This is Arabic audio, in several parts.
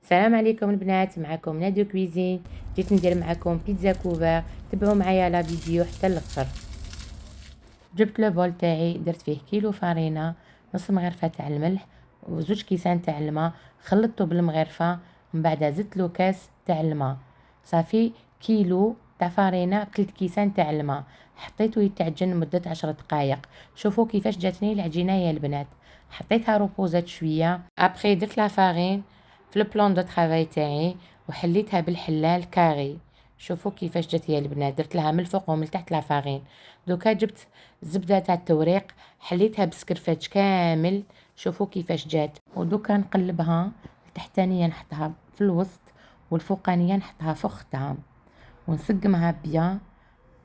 السلام عليكم البنات، معكم نادو كويزين. جيت ندير معكم بيتزا كوفر. تبعوا معايا لا فيديو حتى الاخر. جبت لو بول تاعي، درت فيه كيلو فرينه، نص مغرفه تاع الملح وزوج كيسان تاع الماء، خلطته بالمغرفه. من بعد زدت له كاس تاع الماء، صافي كيلو تاع فرينه بثلاث كيسان تاع الماء. حطيته يتعجن مده 10 دقائق. شوفوا كيفاش جاتني العجينه يا البنات. حطيتها روبوزات شويه، ابخي درت لا فارين في البلان دو طرافاي تاعي وحليتها بالحلال كاري. شوفوا كيفاش جات يا البنات، درت لها من الفوق ومن تحت لا فارين. دوكا جبت الزبده تاع التوريق، حليتها بسكرفاج كامل. شوفوا كيفاش جات. ودوكا نقلبها، التحتانيه نحطها في الوسط والفوقانيه نحطها فوق اختها ونسقمها بيان.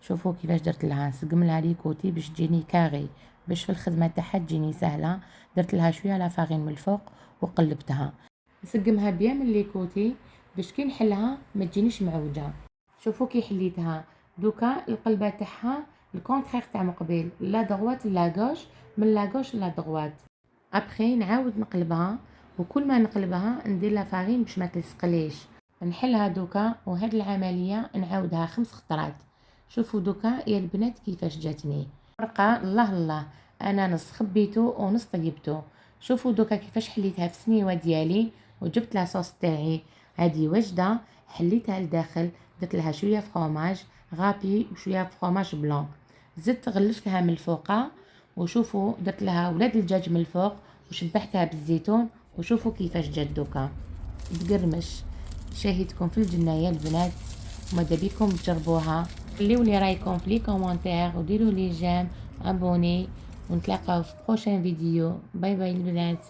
شوفوا كيفاش درت لها، نسقم لها لي كوتي باش تجيني كاري، باش في الخدمه تاعها تجيني سهله. درت لها شويه لا فارين من الفوق وقلبتها، نسقمها بيان من لي كوتي باش كي نحلها ما تجينيش معوجه. شوفوا كي حليتها. دوكا القلبه تاعها الكونترير تاع مقبل، لا دغوات لا غوش، من لا غوش لا دغوات. ابخي نعاود نقلبها، وكل ما نقلبها ندير لا فارين باش ما تلصقليش. نحلها دوكا، وهاد العمليه نعاودها 5 خطرات. شوفوا دوكا يا البنات كيفاش جاتني فرقه. الله الله، انا نص خبيتو ونص طيبتو. شوفوا دوكا كيفاش حليتها في السنيوه ديالي وجبت لا صوص تاعي. هذه وجده حليتها لداخل، درت لها شويه فروماج غابي وشويه فروماج بلون، زدت غلفتها من الفوقه. وشوفوا درت لها ولاد الدجاج من الفوق وشبحتها بالزيتون. وشوفوا كيفاش جات دوكا تقرمش. شاهدكم في الجنه يا البنات، وماذا بيكم تجربوها. خليوا لي رايكم في لي كومونتير وديروا لي جيم ابوني، ونتلاقاو في بروشين فيديو. باي باي البنات.